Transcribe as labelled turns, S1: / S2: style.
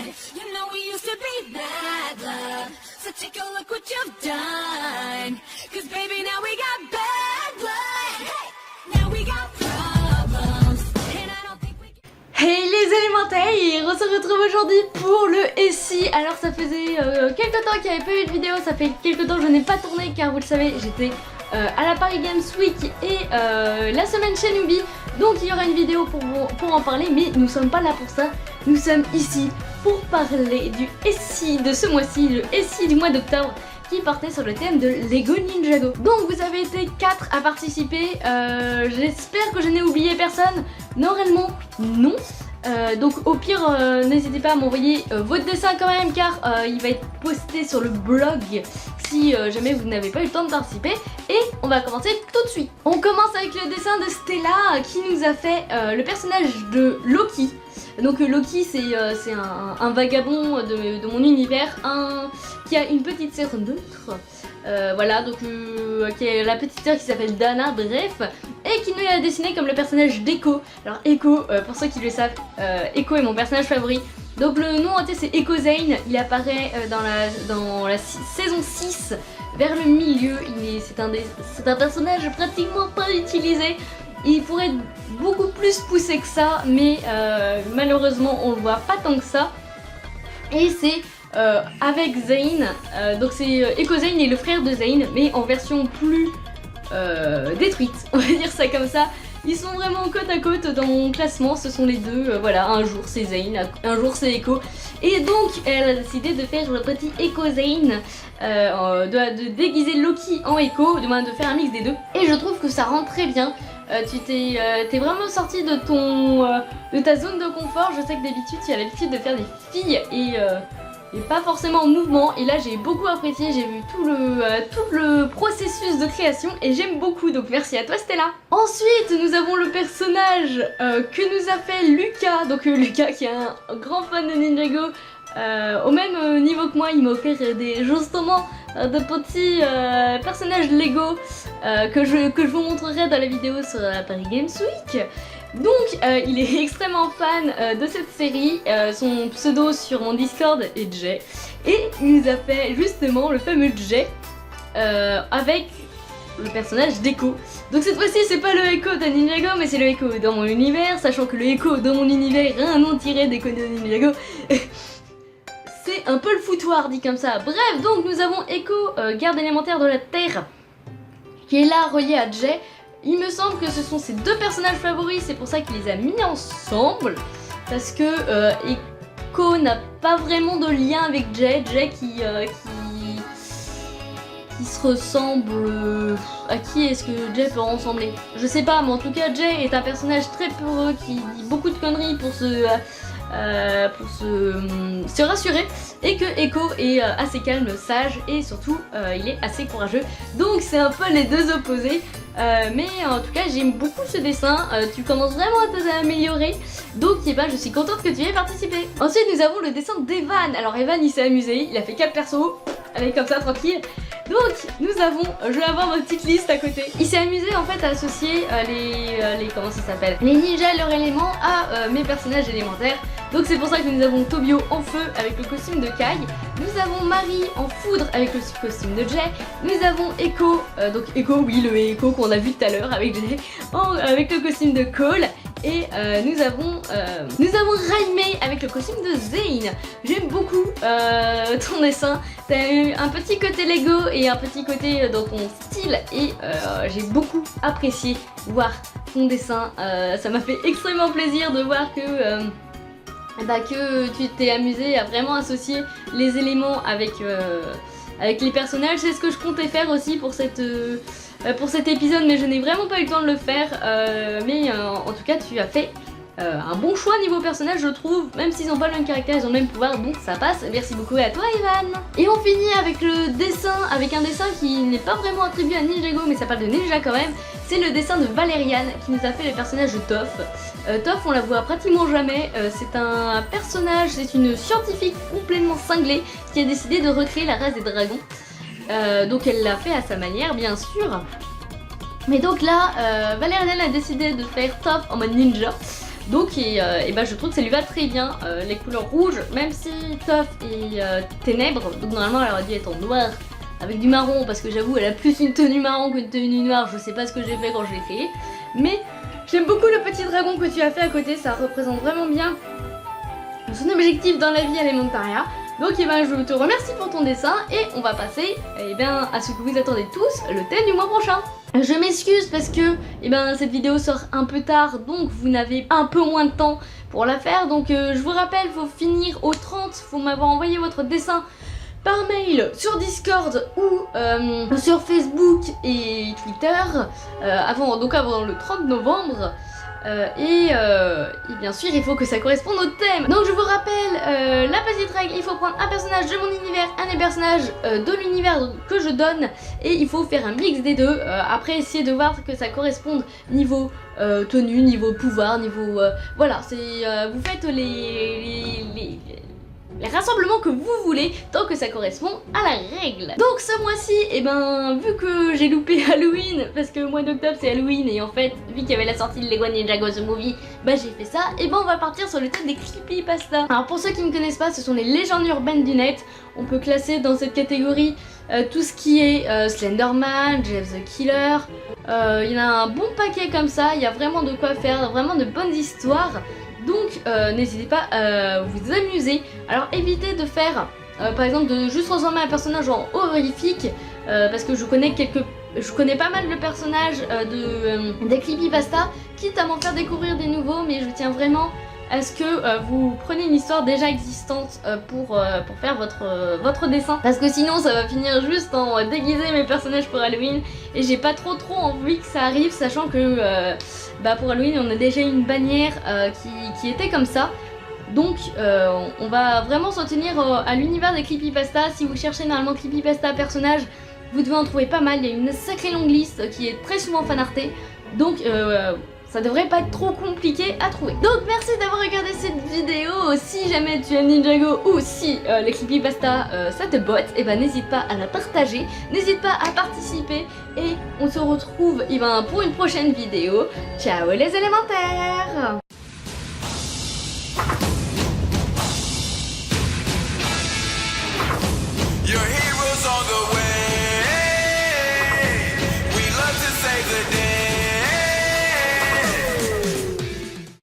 S1: blood. You know we used to be that love. So take a look what you've done. Cause baby now we got bad blood. Hey, now we got problems. And I don't think we can...
S2: Hey les élémentaires, on se retrouve aujourd'hui pour le SI. Alors ça faisait quelques temps qu'il n'y avait pas eu de vidéo, ça fait quelques temps que je n'ai pas tourné car vous le savez j'étais à la Paris Games Week et la semaine chez Newbie. Donc il y aura une vidéo pour en parler, mais nous sommes pas là pour ça. Nous sommes ici pour parler du SI de ce mois-ci, le SI du mois d'octobre, qui portait sur le thème de Lego Ninjago. Donc vous avez été 4 à participer, j'espère que je n'ai oublié personne. Normalement non. Donc au pire n'hésitez pas à m'envoyer votre dessin quand même car il va être posté sur le blog si jamais vous n'avez pas eu le temps de participer. Et on va commencer tout de suite. On commence avec le dessin de Stella qui nous a fait le personnage de Loki. Donc Loki c'est un vagabond de mon univers, qui a une petite sœur neutre. Voilà, donc qui est la petite sœur qui s'appelle Dana, bref, et qui nous l'a dessiné comme le personnage d'Echo. Alors Echo, pour ceux qui le savent, Echo est mon personnage favori. Donc le nom entier c'est Echo Zane, il apparaît dans la saison 6, vers le milieu. C'est un personnage pratiquement pas utilisé. Il pourrait être beaucoup plus poussé que ça, mais malheureusement on le voit pas tant que ça. Et c'est avec Zane, donc c'est Echo Zane et le frère de Zane, mais en version plus détruite, on va dire ça comme ça. Ils sont vraiment côte à côte dans mon classement, ce sont les deux, voilà, un jour c'est Zane, un jour c'est Echo. Et donc elle a décidé de faire le petit Echo Zane, de déguiser Loki en Echo, de faire un mix des deux. Et je trouve que ça rend très bien. Tu t'es vraiment sorti de ta zone de confort. Je sais que d'habitude tu as l'habitude de faire des filles et pas forcément en mouvement, et là j'ai beaucoup apprécié, j'ai vu tout le processus de création et j'aime beaucoup, donc merci à toi Stella. Ensuite nous avons le personnage que nous a fait Lucas, donc Lucas qui est un grand fan de Ninjago, au même niveau que moi. Il m'a offert justement de petits personnages Lego que je vous montrerai dans la vidéo sur la Paris Games Week. Donc il est extrêmement fan de cette série, son pseudo sur mon Discord est Jay, et il nous a fait justement le fameux Jay avec le personnage d'Echo. Donc cette fois-ci c'est pas le Echo de Ninjago, mais c'est le Echo dans mon univers, sachant que le Echo dans mon univers a un nom tiré d'Echo de Ninjago. C'est un peu le foutoir dit comme ça. Bref, donc nous avons Echo, garde élémentaire de la Terre, qui est là relié à Jay. Il me semble que ce sont ses deux personnages favoris, c'est pour ça qu'il les a mis ensemble. Parce que Echo n'a pas vraiment de lien avec Jay. Jay qui se ressemble... à qui est-ce que Jay peut ressembler? Je sais pas, mais en tout cas Jay est un personnage très peureux qui dit beaucoup de conneries pour se rassurer, et que Echo est assez calme, sage, et surtout il est assez courageux. Donc c'est un peu les deux opposés. Mais en tout cas j'aime beaucoup ce dessin, tu commences vraiment à t'améliorer, donc je suis contente que tu aies participé. Ensuite nous avons le dessin d'Evan. Alors Evan il s'est amusé, il a fait 4 persos, allez comme ça tranquille. Donc nous avons, je vais avoir ma petite liste à côté. Il s'est amusé en fait à associer comment ça s'appelle, les ninjas et leurs éléments à mes personnages élémentaires. Donc c'est pour ça que nous avons Tobio en feu avec le costume de Kai, nous avons Marie en foudre avec le costume de Jay, nous avons Echo, donc Echo, oui le Echo qu'on a vu tout à l'heure avec Jay, avec le costume de Cole. Et nous avons Raimei avec le costume de Zane. J'aime beaucoup ton dessin. T'as eu un petit côté Lego et un petit côté dans ton style. Et j'ai beaucoup apprécié voir ton dessin. Ça m'a fait extrêmement plaisir de voir que tu t'es amusé à vraiment associer les éléments avec les personnages. C'est ce que je comptais faire aussi pour cet épisode, mais je n'ai vraiment pas eu le temps de le faire. En tout cas tu as fait un bon choix niveau personnage je trouve, même s'ils n'ont pas le même caractère, ils ont le même pouvoir, donc ça passe. Merci beaucoup à toi Evan. Et on finit avec le dessin, avec un dessin qui n'est pas vraiment attribué à Ninjago, mais ça parle de ninja quand même. C'est le dessin de Valériane qui nous a fait le personnage de Toph. Toph on la voit pratiquement jamais, c'est un personnage, c'est une scientifique complètement cinglée qui a décidé de recréer la race des dragons. Donc elle l'a fait à sa manière bien sûr. Mais donc là, Valériane a décidé de faire Toph en mode ninja. Donc et bah je trouve que ça lui va très bien, les couleurs rouges, même si Toph est ténèbres, donc normalement elle aurait dû être en noir avec du marron, parce que j'avoue elle a plus une tenue marron qu'une tenue noire, je sais pas ce que j'ai fait quand je l'ai créé, mais j'aime beaucoup le petit dragon que tu as fait à côté, ça représente vraiment bien son objectif dans la vie Elementaria. Donc je te remercie pour ton dessin et on va passer à ce que vous attendez tous, le thème du mois prochain. Je m'excuse parce que cette vidéo sort un peu tard, donc vous n'avez un peu moins de temps pour la faire. Donc je vous rappelle, faut finir au 30, faut m'avoir envoyé votre dessin par mail sur Discord ou sur Facebook et Twitter avant le 30 novembre. Et bien sûr il faut que ça corresponde au thème. Donc je vous rappelle la petite règle, il faut prendre un personnage de mon univers, un des personnages de l'univers que je donne, et il faut faire un mix des deux. Après essayer de voir que ça corresponde niveau tenue, niveau pouvoir, niveau voilà, c'est vous faites les rassemblements que vous voulez tant que ça correspond à la règle. Donc ce mois-ci, vu que j'ai loupé Halloween, parce que le mois d'octobre c'est Halloween, et en fait vu qu'il y avait la sortie de Lego Ninjago The Movie, j'ai fait ça, on va partir sur le thème des creepypasta. Alors pour ceux qui ne connaissent pas, ce sont les légendes urbaines du net. On peut classer dans cette catégorie tout ce qui est Slenderman, Jeff the Killer. Il y en a un bon paquet comme ça, il y a vraiment de quoi faire, vraiment de bonnes histoires. Donc n'hésitez pas à vous amuser. Alors évitez de faire par exemple de juste transformer un personnage en horrifique, parce que je connais pas mal de personnages des creepypasta, quitte à m'en faire découvrir des nouveaux, mais je tiens vraiment à ce que vous preniez une histoire déjà existante pour faire votre dessin, parce que sinon ça va finir juste en déguiser mes personnages pour Halloween, et j'ai pas trop envie que ça arrive, sachant que pour Halloween on a déjà une bannière qui était comme ça. Donc on va vraiment s'en tenir à l'univers des creepypasta. Si vous cherchez normalement creepypasta personnage, vous devez en trouver pas mal, il y a une sacrée longue liste qui est très souvent fanartée, donc ça devrait pas être trop compliqué à trouver. Donc merci d'avoir regardé cette vidéo. Si jamais tu aimes Ninjago ou si les creepypasta ça te botte, n'hésite pas à la partager, n'hésite pas à participer, et on se retrouve pour une prochaine vidéo. Ciao les élémentaires!